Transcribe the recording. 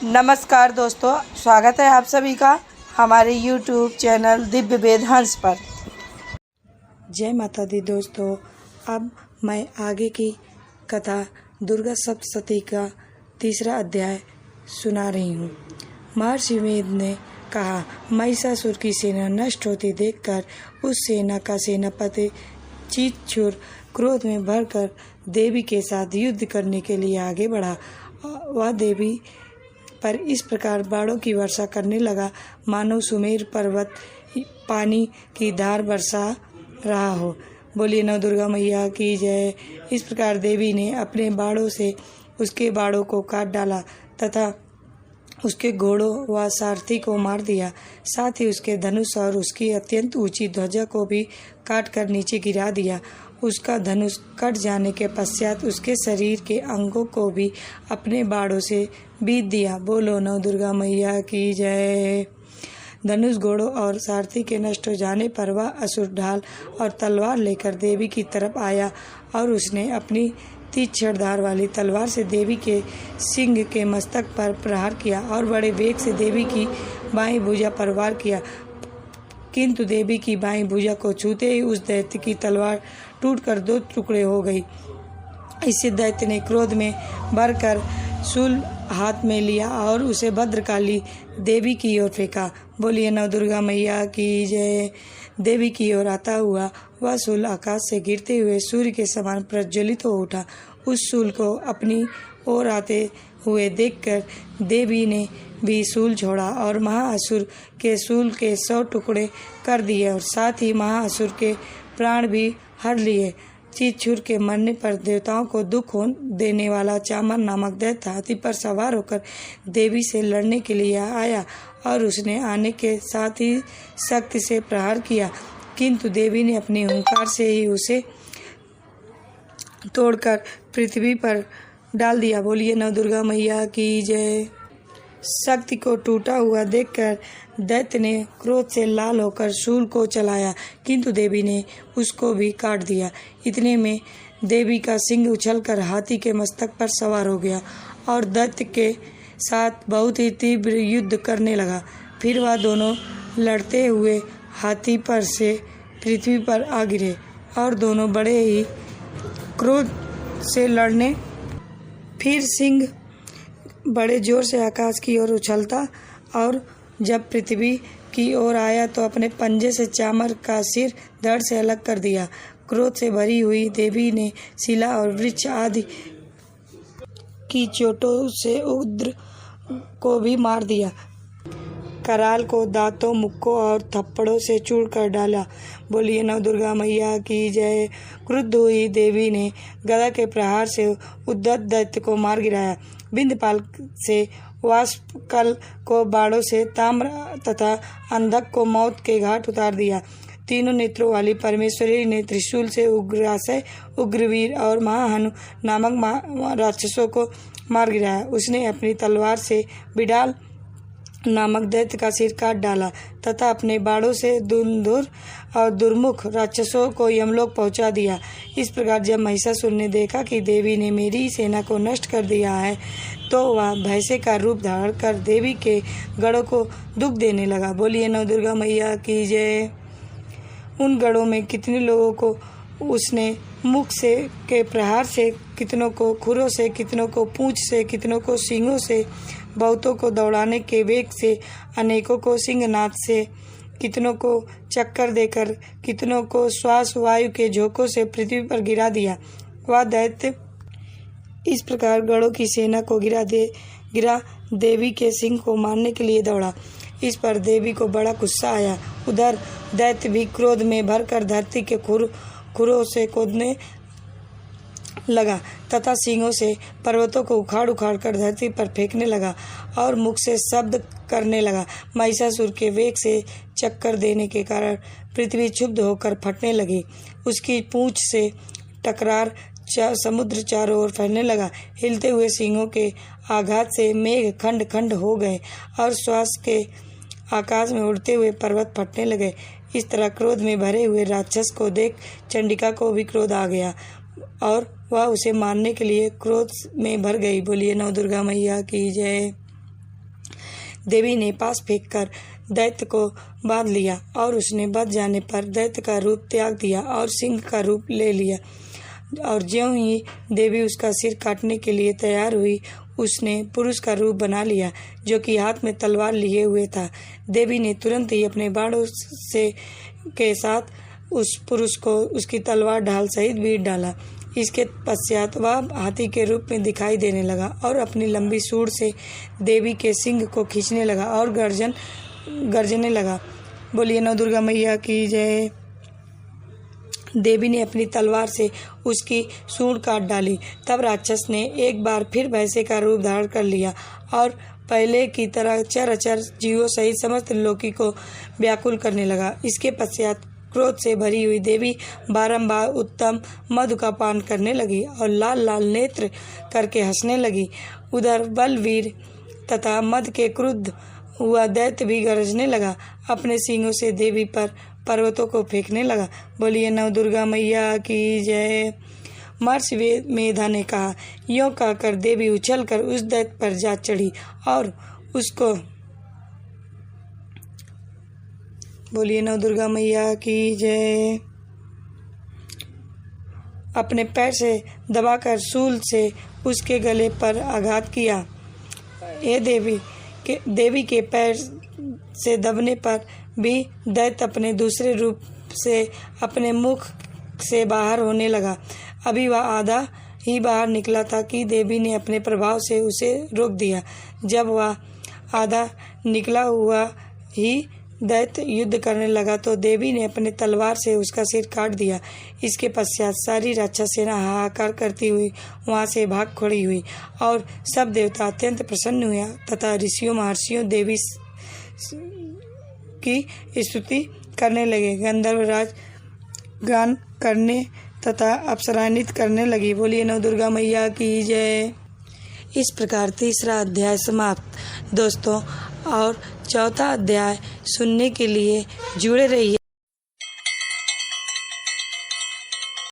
नमस्कार दोस्तों, स्वागत है आप सभी का हमारे YouTube चैनल दिव्य वेद हंस पर। जय माता दी दोस्तों। अब मैं आगे की कथा दुर्गा सप्तशती का तीसरा अध्याय सुना रही हूँ। महर्षि वेद ने कहा, महिषासुर की सेना नष्ट होती देखकर उस सेना का सेनापति चित्सुर क्रोध में भरकर देवी के साथ युद्ध करने के लिए आगे बढ़ा। वह देवी पर इस प्रकार बाणों की वर्षा करने लगा मानो सुमेर पर्वत पानी की धार बरसा रहा हो। बोलिए नव दुर्गा मैया की जय। इस प्रकार देवी ने अपने बाणों से उसके बाणों को काट डाला तथा उसके घोड़ों व सारथी को मार दिया। साथ ही उसके धनुष और उसकी अत्यंत ऊंची ध्वजा को भी काट कर नीचे गिरा दिया। उसका धनुष कट जाने के पश्चात उसके शरीर के अंगों को भी अपने बाणों से बीत दिया। बोलो नव दुर्गा मैया की जय। धनुष घोड़ों और सारथी के नष्ट हो जाने पर वह असुर ढाल और तलवार लेकर देवी की तरफ आया और उसने अपनी तीक्ष्ण धार वाली तलवार से देवी के सिंह के मस्तक पर प्रहार किया और बड़े वेग से देवी की बाईं भुजा पर वार किया। किंतु देवी की बाईं भुजा को छूते ही उस दैत्य की तलवार टूटकर दो टुकड़े हो गई। इससे दैत्य ने क्रोध में भरकर शूल हाथ में लिया और उसे भद्रकाली देवी की ओर फेंका। बोलिए नव दुर्गा मैया की जय। देवी की ओर आता हुआ वह शूल आकाश से गिरते हुए सूर्य के समान प्रज्वलित हो उठा। उस शूल को अपनी ओर आते हुए देखकर देवी ने भी शूल छोड़ा और महाअसुर के शूल के 100 टुकड़े कर दिए और साथ ही महाअसुर के प्राण भी हर लिए। चित्सुर के मरने पर देवताओं को दुख देने वाला चामर नामक दैत्य हाथी पर सवार होकर देवी से लड़ने के लिए आया और उसने आने के साथ ही शक्ति से प्रहार किया, किंतु देवी ने अपने हुंकार से ही उसे तोड़कर पृथ्वी पर डाल दिया। बोलिए नव दुर्गा मैया की जय। शक्ति को टूटा हुआ देखकर दैत्य ने क्रोध से लाल होकर शूल को चलाया, किंतु देवी ने उसको भी काट दिया। इतने में देवी का सिंह उछलकर हाथी के मस्तक पर सवार हो गया और दैत्य के साथ बहुत ही तीव्र युद्ध करने लगा। फिर वह दोनों लड़ते हुए हाथी पर से पृथ्वी पर आ गिरे और दोनों बड़े ही क्रोध से लड़ने। फिर सिंह बड़े जोर से आकाश की ओर उछलता और जब पृथ्वी की ओर आया तो अपने पंजे से चामर का सिर धड़ से अलग कर दिया। क्रोध से भरी हुई देवी ने शिला और वृक्ष आदि की चोटों से उग्र को भी मार दिया। कराल को दांतों, मुक्कों और थप्पड़ों से चूर कर डाला। बोलिए नव दुर्गा मैया की जय। क्रुद्ध हुई देवी ने गदा के प्रहार से उद्धत दैत्य को मार गिराया। बिंदपाल से वाष्पकल को बाणों से ताम्र तथा अंधक को मौत के घाट उतार दिया। तीनों नेत्रों वाली परमेश्वरी ने त्रिशूल से उग्रासय, उग्रवीर और महाहनु नामक राक्षसों को मार गिराया। उसने अपनी तलवार से बिडाल नामक दैत्य का सिर काट डाला तथा अपने बाणों से धुंधुर और दुर्मुख राक्षसों को यमलोक पहुंचा दिया। इस प्रकार जब महिषासुर ने देखा कि देवी ने मेरी सेना को नष्ट कर दिया है तो वह भैंसे का रूप धारण कर देवी के गढ़ों को दुख देने लगा। बोलिए नव दुर्गा मैया की जय। उन गढ़ों में कितने लोगों को उसने मुख से के प्रहार से, कितनों को खुरों से, कितनों को पूंछ से, कितनों को सींगों से, बहुतों को दौड़ाने के वेग से, अनेकों को सिंहनाद से, कितनों को चक्कर देकर, कितनों को श्वास वायु के झोंकों से पृथ्वी पर गिरा दिया। वह दैत्य इस प्रकार गढ़ों की सेना को गिरा देवी के सिंह को मारने के लिए दौड़ा। इस पर देवी को बड़ा गुस्सा आया। उधर दैत्य भी क्रोध में भरकर धरती के खुरों से खोदने लगा तथा सींगों से पर्वतों को उखाड़ उखाड़ कर धरती पर फेंकने लगा और मुख से शब्द करने लगा। महिषासुर के वेग से चक्कर देने के कारण पृथ्वी क्षुब्ध होकर फटने लगी। उसकी पूंछ से टकरार समुद्र चारों ओर फैलने लगा। हिलते हुए सींगों के आघात से मेघ खंड खंड हो गए और श्वास के आकाश में उड़ते हुए पर्वत फटने लगे। इस तरह क्रोध में भरे हुए राक्षस को देख चंडिका को भी क्रोध आ गया और वह उसे मारने के लिए क्रोध में भर गई। बोलिए नव दुर्गा मैया की जय। देवी ने पास फेंककर दैत्य को बांध लिया और उसने बच जाने पर दैत्य का रूप त्याग दिया और सिंह का रूप ले लिया। और ज्यों ही देवी उसका सिर काटने के लिए तैयार हुई, उसने पुरुष का रूप बना लिया जो कि हाथ में तलवार लिए हुए था। देवी ने तुरंत ही अपने बाणों से के साथ उस पुरुष को उसकी तलवार ढाल सहित बीट डाला। इसके पश्चात वह हाथी के रूप में दिखाई देने लगा और अपनी लंबी सूंड से देवी के सिंग को खींचने लगा और गर्जने लगा। बोलिए नव दुर्गा मैया की जय। देवी ने अपनी तलवार से उसकी सूंड काट डाली। तब राक्षस ने एक बार फिर भैंसे का रूप धारण कर लिया और पहले की तरह चर जीवों सहित समस्त लोकी को व्याकुल करने लगा। इसके पश्चात क्रोध से भरी हुई देवी बारंबार उत्तम मधु का पान करने लगी और लाल लाल नेत्र करके हंसने लगी। उधर बलवीर तथा मद के क्रुद्ध हुआ दैत्य भी गरजने लगा, अपने सींगों से देवी पर पर्वतों को फेंकने लगा। बोलिए नव दुर्गा मैया की जय। महर्षि मेधा ने कहा, यों कहकर देवी उछलकर उस दैत्य पर जा चढ़ी और उसको बोलिए नव दुर्गा मैया की जय। अपने पैर से दबाकर शूल से उसके गले पर आघात किया। ये देवी के पैर से दबने पर भी दैत्य अपने दूसरे रूप से अपने मुख से बाहर होने लगा। अभी वह आधा ही बाहर निकला था कि देवी ने अपने प्रभाव से उसे रोक दिया। जब वह आधा निकला हुआ ही दैत्य युद्ध करने लगा तो देवी ने अपने तलवार से उसका सिर काट दिया। इसके पश्चात सारी राक्षस सेना हाहाकार करती हुई वहां से भाग खड़ी हुई और सब देवता अत्यंत प्रसन्न हुए तथा ऋषियों महर्षियों देवी की स्तुति करने लगे। गंधर्वराज गान करने तथा अप्सरान्वित करने लगी। बोलिए नव दुर्गा मैया की जय। इस प्रकार तीसरा अध्याय समाप्त। दोस्तों और चौथा अध्याय सुनने के लिए जुड़े रहिए।